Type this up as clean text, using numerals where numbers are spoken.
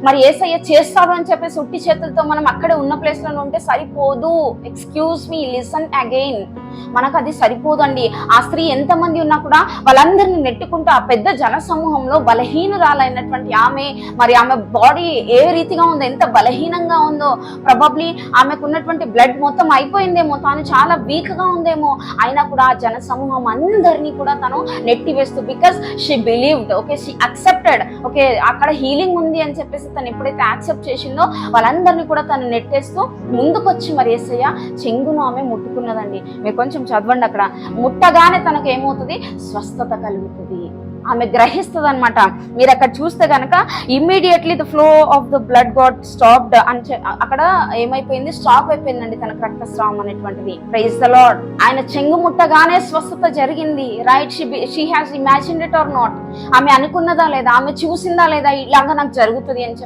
మరి యేసయ్య చేస్తాడు అని చెప్పేసి ఉట్టి చేతులతో మనం అక్కడే ఉన్న ప్లేస్ లో ఉంటే సరిపోదు. Excuse me, listen again. మనకు అది సరిపోదండి. ఆ స్త్రీ ఎంతమంది ఉన్నా కూడా వాళ్ళందరినీ నెట్టుకుంటూ ఆ పెద్ద జన సమూహంలో బలహీనురాలైనటువంటి మరి ఆమె బాడీ ఏ రీతిగా ఉందో, ఎంత బలహీనంగా ఉందో, ప్రాబబ్లీ ఆమెకు ఉన్నటువంటి బ్లడ్ మొత్తం అయిపోయిందేమో, తాను చాలా వీక్ గా ఉందేమో, అయినా కూడా ఆ జన సమూహం అందరినీ కూడా తను నెట్టివేస్తూ, because she believed, okay, she accepted, okay, అక్కడ హీలింగ్ ఉంది అని చెప్పేసి తను ఎప్పుడైతే యాక్సెప్ట్ చేసిందో వాళ్ళందరినీ కూడా తను నెట్టేస్తూ ముందుకొచ్చి మరి యేసయ్య చెంగును ఆమె ముట్టుకున్నదండి. మీరు కొంచెం చదవండి. అక్కడ ముట్టగానే తనకు ఏమవుతుంది? స్వస్థత కలుగుతుంది. ఆమె గ్రహిస్తుంది అనమాట. మీరు అక్కడ చూస్తే కనుక immediately the flow of the blood got stopped అని అక్కడ ఏమైపోయింది? స్టాప్ అయిపోయిందండి తనకు రక్తస్రావం అనేటువంటిది. Praise the Lord. ఆయన చెంగు ముట్టగానే స్వస్థత జరిగింది. Right? She has imagined it or not? ఆమె అనుకున్నదా లేదా? ఆమె చూసిందా లేదా ఇలాగా నాకు జరుగుతుంది అని చెప్పి?